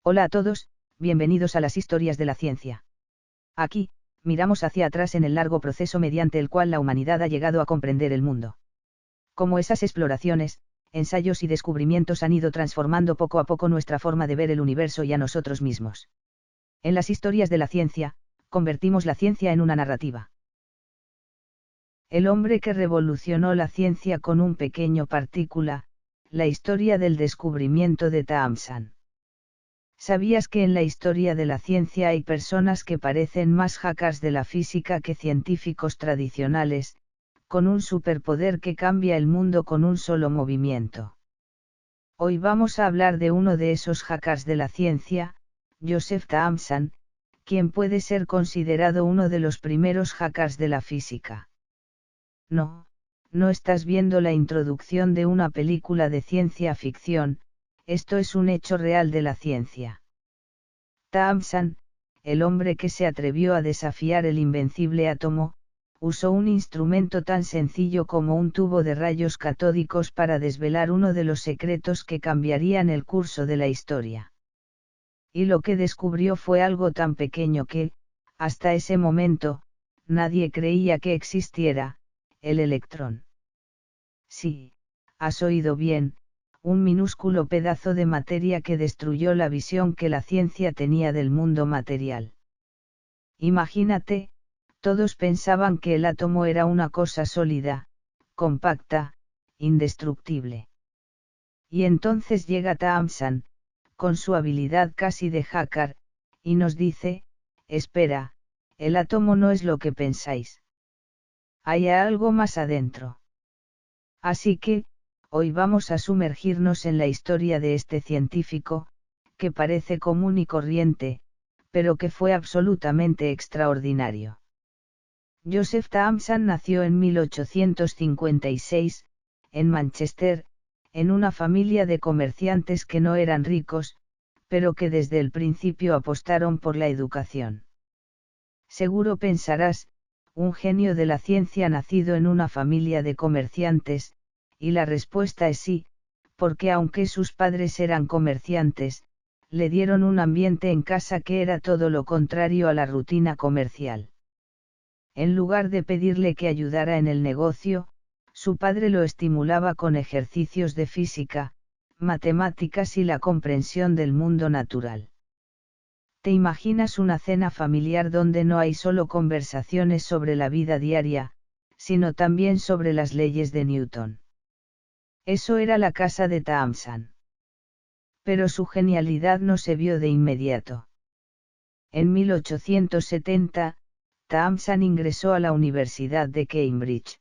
Hola a todos, bienvenidos a las historias de la ciencia. Aquí, miramos hacia atrás en el largo proceso mediante el cual la humanidad ha llegado a comprender el mundo. Cómo esas exploraciones, ensayos y descubrimientos han ido transformando poco a poco nuestra forma de ver el universo y a nosotros mismos. En las historias de la ciencia, convertimos la ciencia en una narrativa. El hombre que revolucionó la ciencia con un pequeño partícula, la historia del descubrimiento de Thomson. ¿Sabías que en la historia de la ciencia hay personas que parecen más hackers de la física que científicos tradicionales, con un superpoder que cambia el mundo con un solo movimiento? Hoy vamos a hablar de uno de esos hackers de la ciencia, Joseph Thomson, quien puede ser considerado uno de los primeros hackers de la física. No estás viendo la introducción de una película de ciencia ficción, esto es un hecho real de la ciencia. Thomson, el hombre que se atrevió a desafiar el invencible átomo, usó un instrumento tan sencillo como un tubo de rayos catódicos para desvelar uno de los secretos que cambiarían el curso de la historia. Y lo que descubrió fue algo tan pequeño que, hasta ese momento, nadie creía que existiera: el electrón. Sí, has oído bien, un minúsculo pedazo de materia que destruyó la visión que la ciencia tenía del mundo material. Imagínate, todos pensaban que el átomo era una cosa sólida, compacta, indestructible. Y entonces llega Thomson, con su habilidad casi de hacker, y nos dice: espera, el átomo no es lo que pensáis. Hay algo más adentro. Así que, hoy vamos a sumergirnos en la historia de este científico, que parece común y corriente, pero que fue absolutamente extraordinario. Joseph Thomson nació en 1856, en Manchester, en una familia de comerciantes que no eran ricos, pero que desde el principio apostaron por la educación. Seguro pensarás, un genio de la ciencia nacido en una familia de comerciantes, y la respuesta es sí, porque aunque sus padres eran comerciantes, le dieron un ambiente en casa que era todo lo contrario a la rutina comercial. En lugar de pedirle que ayudara en el negocio, su padre lo estimulaba con ejercicios de física, matemáticas y la comprensión del mundo natural. ¿Te imaginas una cena familiar donde no hay solo conversaciones sobre la vida diaria, sino también sobre las leyes de Newton? Eso era la casa de Thomson. Pero su genialidad no se vio de inmediato. En 1870, Thomson ingresó a la Universidad de Cambridge.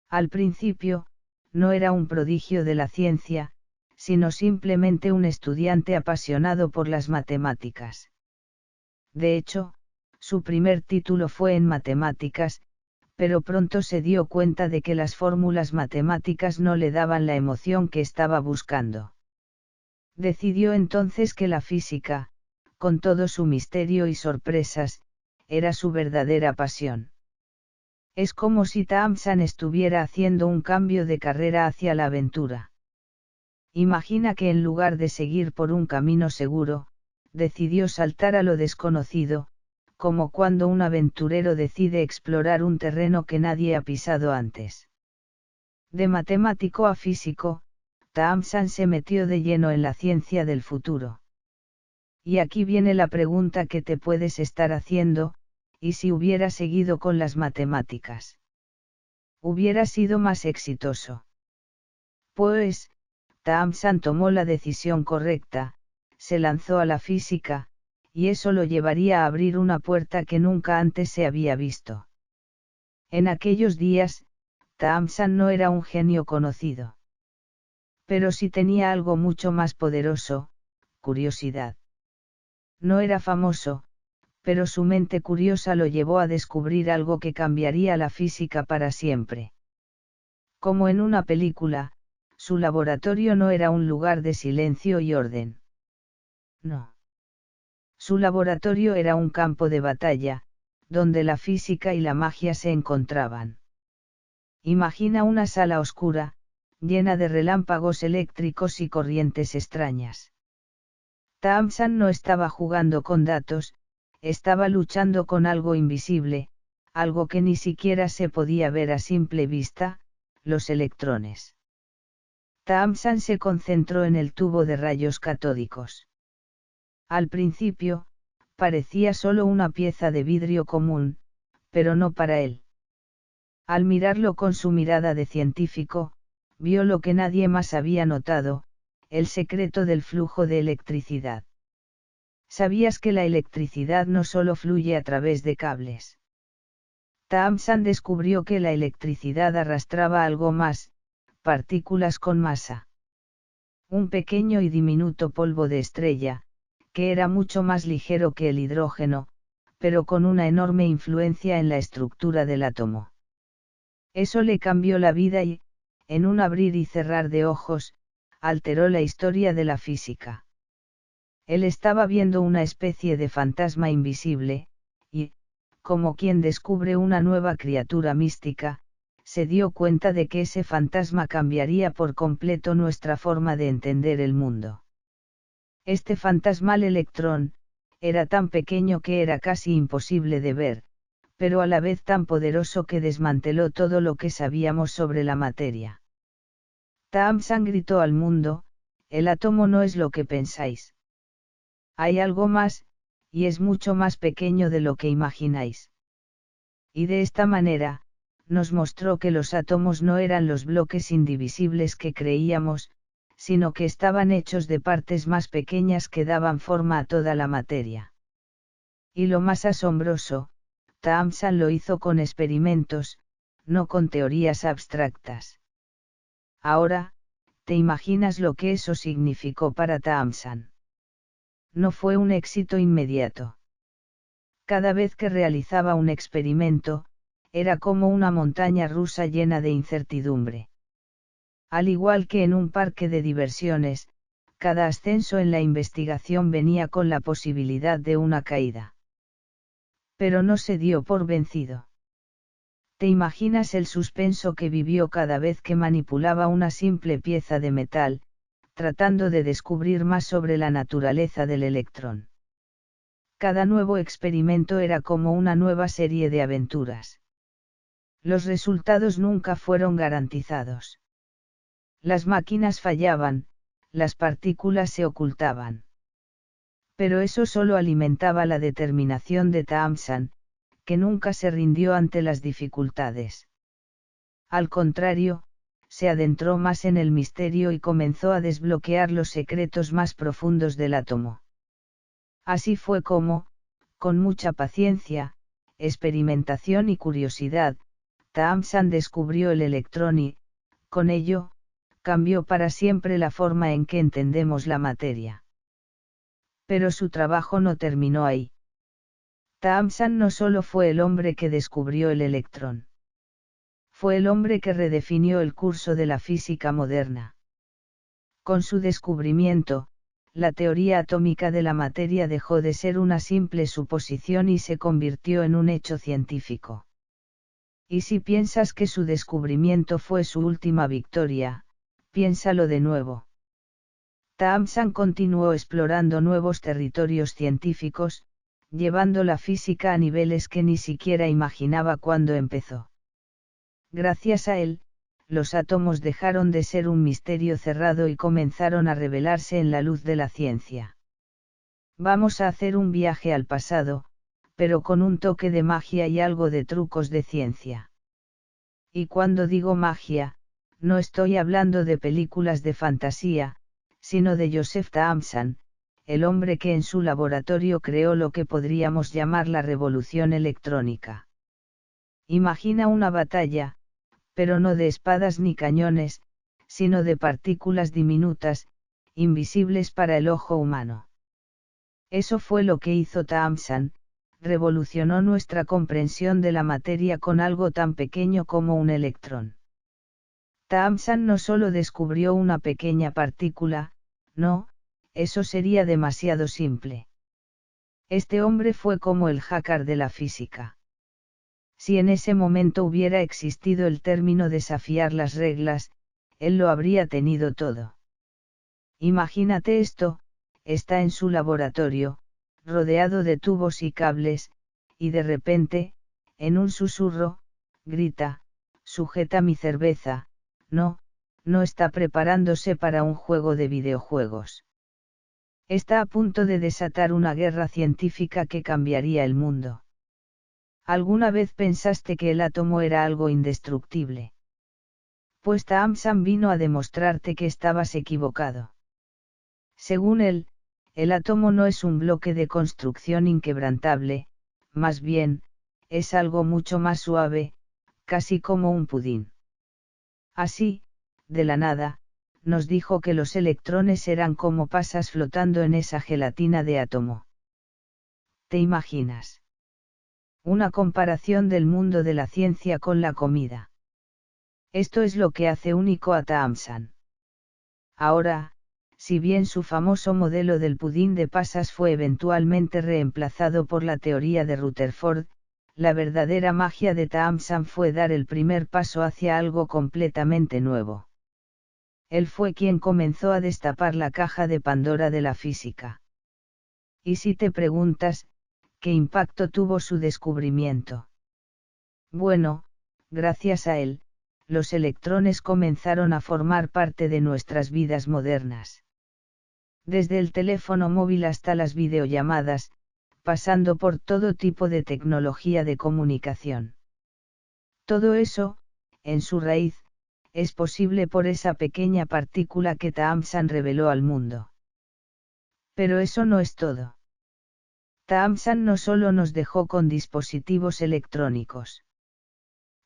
Al principio, no era un prodigio de la ciencia, sino simplemente un estudiante apasionado por las matemáticas. De hecho, su primer título fue en matemáticas, pero pronto se dio cuenta de que las fórmulas matemáticas no le daban la emoción que estaba buscando. Decidió entonces que la física, con todo su misterio y sorpresas, era su verdadera pasión. Es como si Thomson estuviera haciendo un cambio de carrera hacia la aventura. Imagina que en lugar de seguir por un camino seguro, decidió saltar a lo desconocido, como cuando un aventurero decide explorar un terreno que nadie ha pisado antes. De matemático a físico, Thomson se metió de lleno en la ciencia del futuro. Y aquí viene la pregunta que te puedes estar haciendo: ¿y si hubiera seguido con las matemáticas? ¿Hubiera sido más exitoso? Pues, Thomson tomó la decisión correcta, se lanzó a la física, y eso lo llevaría a abrir una puerta que nunca antes se había visto. En aquellos días, Thomson no era un genio conocido. Pero sí tenía algo mucho más poderoso: curiosidad. No era famoso, pero su mente curiosa lo llevó a descubrir algo que cambiaría la física para siempre. Como en una película, su laboratorio no era un lugar de silencio y orden. No. Su laboratorio era un campo de batalla, donde la física y la magia se encontraban. Imagina una sala oscura, llena de relámpagos eléctricos y corrientes extrañas. Thompson no estaba jugando con datos, estaba luchando con algo invisible, algo que ni siquiera se podía ver a simple vista, los electrones. Thompson se concentró en el tubo de rayos catódicos. Al principio, parecía solo una pieza de vidrio común, pero no para él. Al mirarlo con su mirada de científico, vio lo que nadie más había notado, el secreto del flujo de electricidad. ¿Sabías que la electricidad no solo fluye a través de cables? Thompson descubrió que la electricidad arrastraba algo más, partículas con masa. Un pequeño y diminuto polvo de estrella, que era mucho más ligero que el hidrógeno, pero con una enorme influencia en la estructura del átomo. Eso le cambió la vida y, en un abrir y cerrar de ojos, alteró la historia de la física. Él estaba viendo una especie de fantasma invisible, y, como quien descubre una nueva criatura mística, se dio cuenta de que ese fantasma cambiaría por completo nuestra forma de entender el mundo. Este fantasmal electrón, era tan pequeño que era casi imposible de ver, pero a la vez tan poderoso que desmanteló todo lo que sabíamos sobre la materia. Thompson gritó al mundo: el átomo no es lo que pensáis. Hay algo más, y es mucho más pequeño de lo que imagináis. Y de esta manera, nos mostró que los átomos no eran los bloques indivisibles que creíamos, sino que estaban hechos de partes más pequeñas que daban forma a toda la materia. Y lo más asombroso, Thompson lo hizo con experimentos, no con teorías abstractas. Ahora, ¿te imaginas lo que eso significó para Thompson? No fue un éxito inmediato. Cada vez que realizaba un experimento, era como una montaña rusa llena de incertidumbre. Al igual que en un parque de diversiones, cada ascenso en la investigación venía con la posibilidad de una caída. Pero no se dio por vencido. ¿Te imaginas el suspenso que vivió cada vez que manipulaba una simple pieza de metal, tratando de descubrir más sobre la naturaleza del electrón? Cada nuevo experimento era como una nueva serie de aventuras. Los resultados nunca fueron garantizados. Las máquinas fallaban, las partículas se ocultaban. Pero eso solo alimentaba la determinación de Thompson, que nunca se rindió ante las dificultades. Al contrario, se adentró más en el misterio y comenzó a desbloquear los secretos más profundos del átomo. Así fue como, con mucha paciencia, experimentación y curiosidad, Thompson descubrió el electrón y, con ello, cambió para siempre la forma en que entendemos la materia. Pero su trabajo no terminó ahí. Thompson no solo fue el hombre que descubrió el electrón. Fue el hombre que redefinió el curso de la física moderna. Con su descubrimiento, la teoría atómica de la materia dejó de ser una simple suposición y se convirtió en un hecho científico. Y si piensas que su descubrimiento fue su última victoria, piénsalo de nuevo. Thompson continuó explorando nuevos territorios científicos, llevando la física a niveles que ni siquiera imaginaba cuando empezó. Gracias a él, los átomos dejaron de ser un misterio cerrado y comenzaron a revelarse en la luz de la ciencia. Vamos a hacer un viaje al pasado, pero con un toque de magia y algo de trucos de ciencia. Y cuando digo magia, no estoy hablando de películas de fantasía, sino de Joseph Thomson, el hombre que en su laboratorio creó lo que podríamos llamar la revolución electrónica. Imagina una batalla, pero no de espadas ni cañones, sino de partículas diminutas, invisibles para el ojo humano. Eso fue lo que hizo Thomson, revolucionó nuestra comprensión de la materia con algo tan pequeño como un electrón. Thomson no solo descubrió una pequeña partícula, no, eso sería demasiado simple. Este hombre fue como el Haccard de la física. Si en ese momento hubiera existido el término desafiar las reglas, él lo habría tenido todo. Imagínate esto, está en su laboratorio, rodeado de tubos y cables, y de repente, en un susurro, grita, sujeta mi cerveza, no, no está preparándose para un juego de videojuegos. Está a punto de desatar una guerra científica que cambiaría el mundo. ¿Alguna vez pensaste que el átomo era algo indestructible? Pues Thamsan vino a demostrarte que estabas equivocado. Según él, el átomo no es un bloque de construcción inquebrantable, más bien, es algo mucho más suave, casi como un pudín. Así, de la nada, nos dijo que los electrones eran como pasas flotando en esa gelatina de átomo. ¿Te imaginas? Una comparación del mundo de la ciencia con la comida. Esto es lo que hace único a Thamsan. Ahora, si bien su famoso modelo del pudín de pasas fue eventualmente reemplazado por la teoría de Rutherford, la verdadera magia de Thamsan fue dar el primer paso hacia algo completamente nuevo. Él fue quien comenzó a destapar la caja de Pandora de la física. Y si te preguntas, ¿qué impacto tuvo su descubrimiento? Bueno, gracias a él, los electrones comenzaron a formar parte de nuestras vidas modernas. Desde el teléfono móvil hasta las videollamadas, pasando por todo tipo de tecnología de comunicación. Todo eso, en su raíz, es posible por esa pequeña partícula que Thamsan reveló al mundo. Pero eso no es todo. Thamsan no solo nos dejó con dispositivos electrónicos.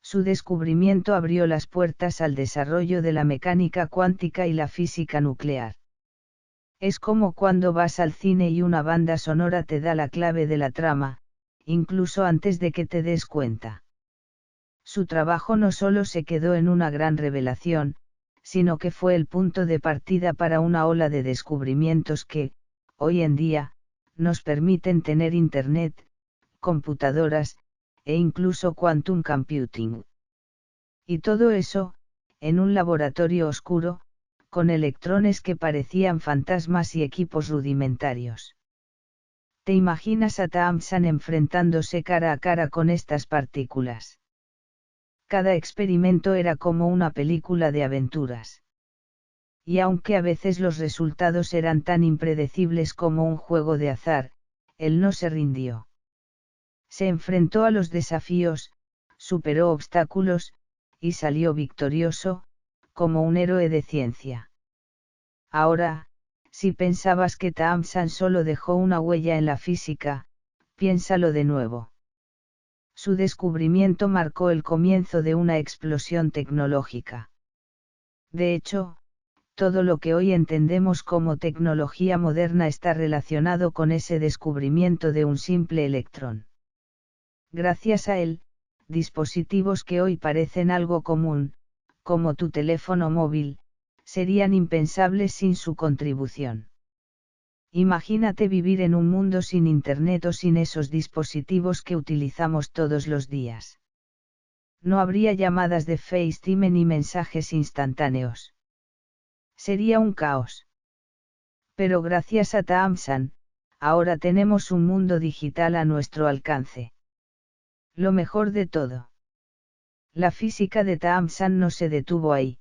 Su descubrimiento abrió las puertas al desarrollo de la mecánica cuántica y la física nuclear. Es como cuando vas al cine y una banda sonora te da la clave de la trama, incluso antes de que te des cuenta. Su trabajo no solo se quedó en una gran revelación, sino que fue el punto de partida para una ola de descubrimientos que, hoy en día, nos permiten tener Internet, computadoras, e incluso quantum computing. Y todo eso, en un laboratorio oscuro, con electrones que parecían fantasmas y equipos rudimentarios. ¿Te imaginas a Thamsan enfrentándose cara a cara con estas partículas? Cada experimento era como una película de aventuras. Y aunque a veces los resultados eran tan impredecibles como un juego de azar, él no se rindió. Se enfrentó a los desafíos, superó obstáculos, y salió victorioso, como un héroe de ciencia. Ahora, si pensabas que Thamsan solo dejó una huella en la física, piénsalo de nuevo. Su descubrimiento marcó el comienzo de una explosión tecnológica. De hecho, todo lo que hoy entendemos como tecnología moderna está relacionado con ese descubrimiento de un simple electrón. Gracias a él, dispositivos que hoy parecen algo común, como tu teléfono móvil, serían impensables sin su contribución. Imagínate vivir en un mundo sin Internet o sin esos dispositivos que utilizamos todos los días. No habría llamadas de FaceTime ni mensajes instantáneos. Sería un caos. Pero gracias a Thamsan, ahora tenemos un mundo digital a nuestro alcance. Lo mejor de todo. La física de Thamsan no se detuvo ahí.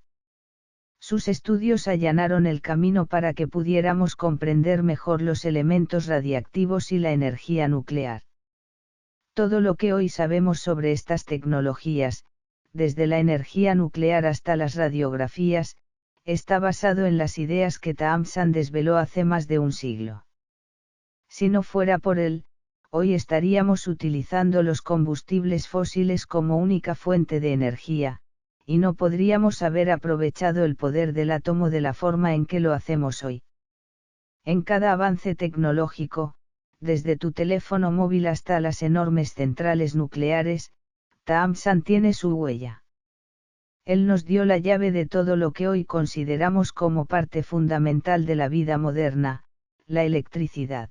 Sus estudios allanaron el camino para que pudiéramos comprender mejor los elementos radiactivos y la energía nuclear. Todo lo que hoy sabemos sobre estas tecnologías, desde la energía nuclear hasta las radiografías, está basado en las ideas que Thamsan desveló hace más de un siglo. Si no fuera por él, hoy estaríamos utilizando los combustibles fósiles como única fuente de energía, y no podríamos haber aprovechado el poder del átomo de la forma en que lo hacemos hoy. En cada avance tecnológico, desde tu teléfono móvil hasta las enormes centrales nucleares, Thamsan tiene su huella. Él nos dio la llave de todo lo que hoy consideramos como parte fundamental de la vida moderna, la electricidad.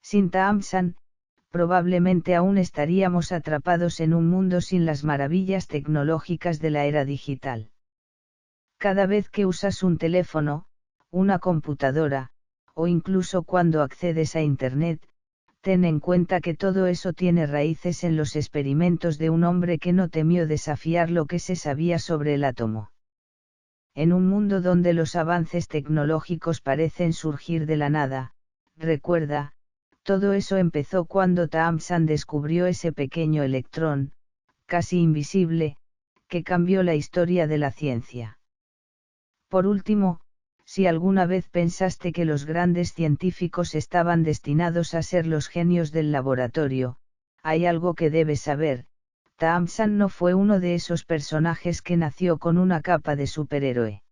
Sin Thamsan, probablemente aún estaríamos atrapados en un mundo sin las maravillas tecnológicas de la era digital. Cada vez que usas un teléfono, una computadora, o incluso cuando accedes a Internet, ten en cuenta que todo eso tiene raíces en los experimentos de un hombre que no temió desafiar lo que se sabía sobre el átomo. En un mundo donde los avances tecnológicos parecen surgir de la nada, recuerda, todo eso empezó cuando Thomson descubrió ese pequeño electrón, casi invisible, que cambió la historia de la ciencia. Por último, si alguna vez pensaste que los grandes científicos estaban destinados a ser los genios del laboratorio, hay algo que debes saber: Thomson no fue uno de esos personajes que nació con una capa de superhéroe.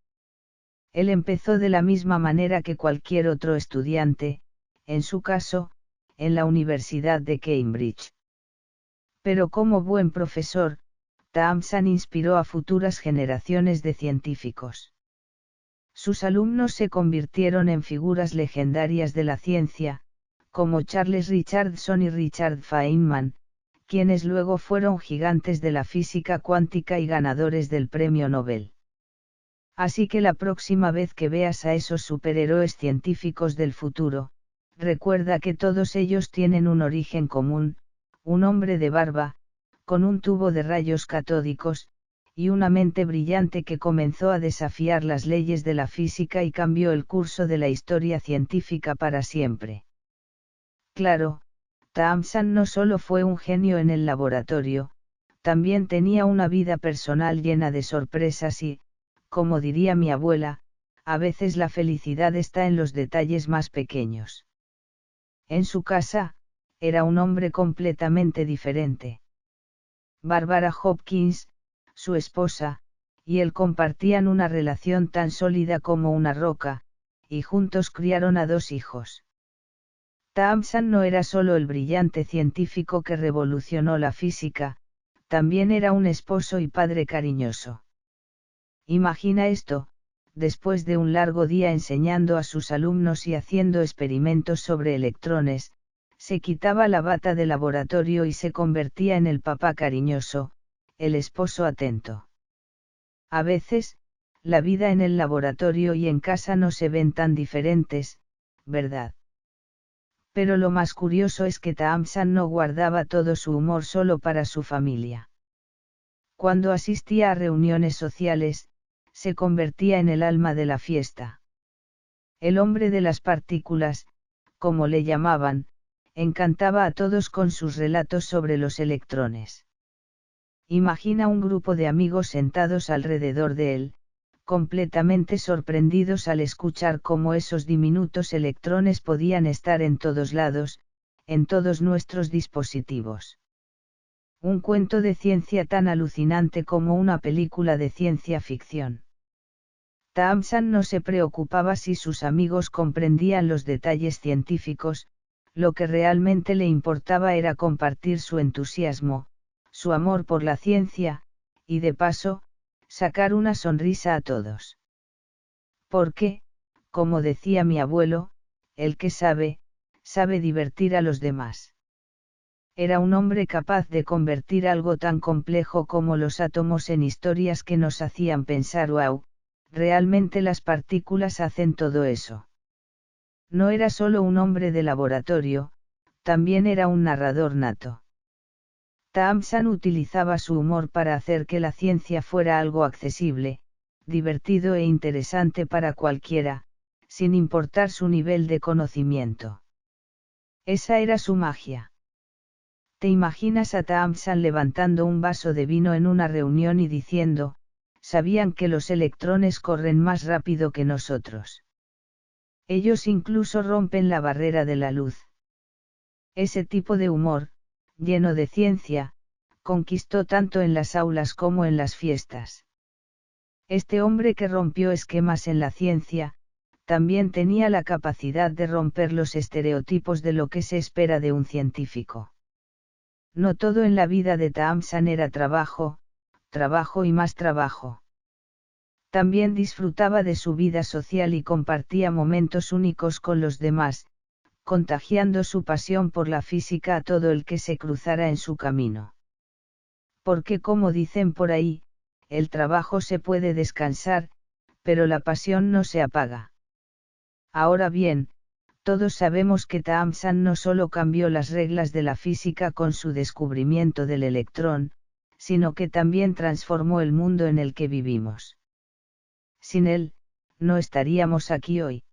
Él empezó de la misma manera que cualquier otro estudiante, en su caso, en la Universidad de Cambridge. Pero como buen profesor, Thomson inspiró a futuras generaciones de científicos. Sus alumnos se convirtieron en figuras legendarias de la ciencia, como Charles Richardson y Richard Feynman, quienes luego fueron gigantes de la física cuántica y ganadores del Premio Nobel. Así que la próxima vez que veas a esos superhéroes científicos del futuro, recuerda que todos ellos tienen un origen común: un hombre de barba, con un tubo de rayos catódicos, y una mente brillante que comenzó a desafiar las leyes de la física y cambió el curso de la historia científica para siempre. Claro, Thomson no solo fue un genio en el laboratorio, también tenía una vida personal llena de sorpresas y, como diría mi abuela, a veces la felicidad está en los detalles más pequeños. En su casa, era un hombre completamente diferente. Barbara Hopkins, su esposa, y él compartían una relación tan sólida como una roca, y juntos criaron a 2 hijos. Thomson no era solo el brillante científico que revolucionó la física, también era un esposo y padre cariñoso. Imagina esto: después de un largo día enseñando a sus alumnos y haciendo experimentos sobre electrones, se quitaba la bata de laboratorio y se convertía en el papá cariñoso, el esposo atento. A veces, la vida en el laboratorio y en casa no se ven tan diferentes, ¿verdad? Pero lo más curioso es que Thomson no guardaba todo su humor solo para su familia. Cuando asistía a reuniones sociales, se convertía en el alma de la fiesta. El hombre de las partículas, como le llamaban, encantaba a todos con sus relatos sobre los electrones. Imagina un grupo de amigos sentados alrededor de él, completamente sorprendidos al escuchar cómo esos diminutos electrones podían estar en todos lados, en todos nuestros dispositivos. Un cuento de ciencia tan alucinante como una película de ciencia ficción. Thomson no se preocupaba si sus amigos comprendían los detalles científicos, lo que realmente le importaba era compartir su entusiasmo, su amor por la ciencia, y de paso, sacar una sonrisa a todos. Porque, como decía mi abuelo, el que sabe, sabe divertir a los demás. Era un hombre capaz de convertir algo tan complejo como los átomos en historias que nos hacían pensar: wow, realmente las partículas hacen todo eso. No era solo un hombre de laboratorio, también era un narrador nato. Thomson utilizaba su humor para hacer que la ciencia fuera algo accesible, divertido e interesante para cualquiera, sin importar su nivel de conocimiento. Esa era su magia. ¿Te imaginas a Thomson levantando un vaso de vino en una reunión y diciendo: ¿sabían que los electrones corren más rápido que nosotros? Ellos incluso rompen la barrera de la luz. Ese tipo de humor, lleno de ciencia, conquistó tanto en las aulas como en las fiestas. Este hombre que rompió esquemas en la ciencia, también tenía la capacidad de romper los estereotipos de lo que se espera de un científico. No todo en la vida de Thomson era trabajo, trabajo y más trabajo. También disfrutaba de su vida social y compartía momentos únicos con los demás, contagiando su pasión por la física a todo el que se cruzara en su camino. Porque, como dicen por ahí, el trabajo se puede descansar, pero la pasión no se apaga. Ahora bien, Todos sabemos que Thomson no solo cambió las reglas de la física con su descubrimiento del electrón, sino que también transformó el mundo en el que vivimos. Sin él, no estaríamos aquí hoy.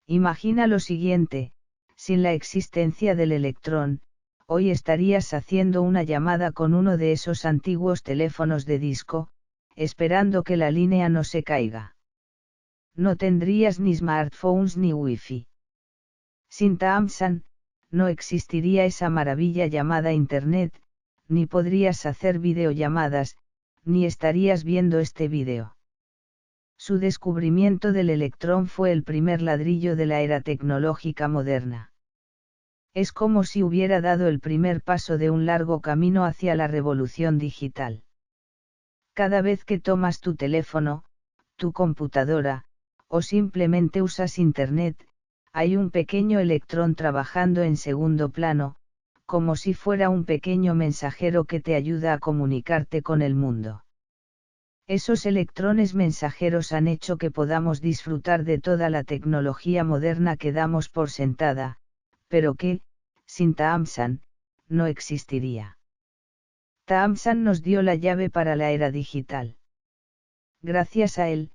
Imagina lo siguiente: sin la existencia del electrón, hoy estarías haciendo una llamada con uno de esos antiguos teléfonos de disco, esperando que la línea no se caiga. No tendrías ni smartphones ni wifi. Sin Thomson, no existiría esa maravilla llamada Internet, ni podrías hacer videollamadas, ni estarías viendo este vídeo. Su descubrimiento del electrón fue el primer ladrillo de la era tecnológica moderna. Es como si hubiera dado el primer paso de un largo camino hacia la revolución digital. Cada vez que tomas tu teléfono, tu computadora, o simplemente usas Internet, hay un pequeño electrón trabajando en segundo plano, como si fuera un pequeño mensajero que te ayuda a comunicarte con el mundo. Esos electrones mensajeros han hecho que podamos disfrutar de toda la tecnología moderna que damos por sentada, pero que, sin Thomson, no existiría. Thomson nos dio la llave para la era digital. Gracias a él,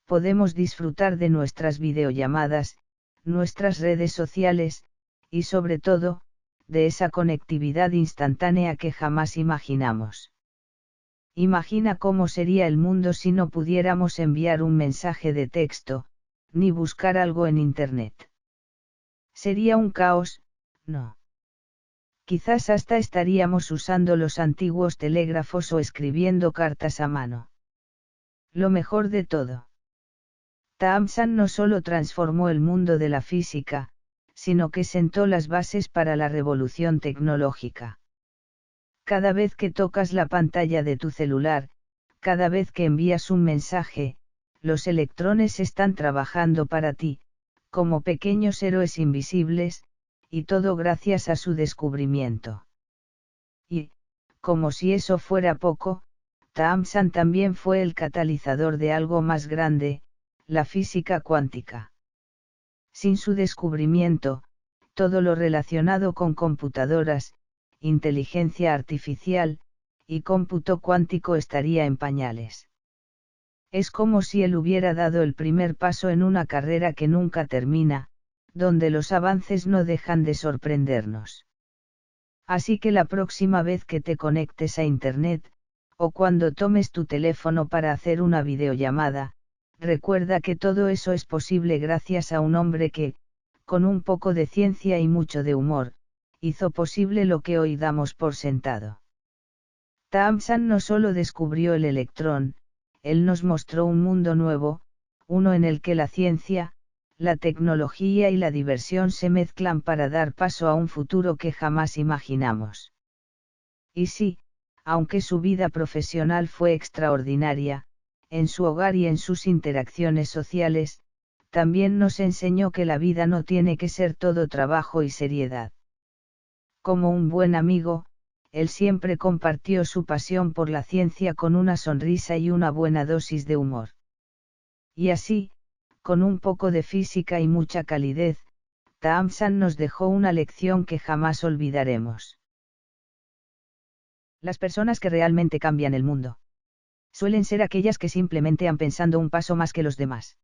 podemos disfrutar de nuestras videollamadas, nuestras redes sociales, y sobre todo, de esa conectividad instantánea que jamás imaginamos. Imagina cómo sería el mundo si no pudiéramos enviar un mensaje de texto, ni buscar algo en Internet. Sería un caos, ¿no? Quizás hasta estaríamos usando los antiguos telégrafos o escribiendo cartas a mano. Lo mejor de todo: Thomson no solo transformó el mundo de la física, sino que sentó las bases para la revolución tecnológica. Cada vez que tocas la pantalla de tu celular, cada vez que envías un mensaje, los electrones están trabajando para ti, como pequeños héroes invisibles, y todo gracias a su descubrimiento. Y, como si eso fuera poco, Thomson también fue el catalizador de algo más grande, la física cuántica. Sin su descubrimiento, todo lo relacionado con computadoras, inteligencia artificial, y cómputo cuántico estaría en pañales. Es como si él hubiera dado el primer paso en una carrera que nunca termina, donde los avances no dejan de sorprendernos. Así que la próxima vez que te conectes a Internet, o cuando tomes tu teléfono para hacer una videollamada, recuerda que todo eso es posible gracias a un hombre que, con un poco de ciencia y mucho de humor, hizo posible lo que hoy damos por sentado. Thomson no solo descubrió el electrón, él nos mostró un mundo nuevo, uno en el que la ciencia, la tecnología y la diversión se mezclan para dar paso a un futuro que jamás imaginamos. Y sí, aunque su vida profesional fue extraordinaria, en su hogar y en sus interacciones sociales, también nos enseñó que la vida no tiene que ser todo trabajo y seriedad. Como un buen amigo, él siempre compartió su pasión por la ciencia con una sonrisa y una buena dosis de humor. Y así, con un poco de física y mucha calidez, Thomson nos dejó una lección que jamás olvidaremos. Las personas que realmente cambian el mundo suelen ser aquellas que simplemente han pensado un paso más que los demás.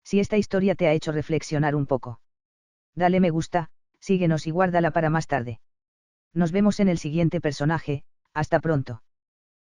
Si esta historia te ha hecho reflexionar un poco, dale me gusta, síguenos y guárdala para más tarde. Nos vemos en el siguiente personaje, hasta pronto.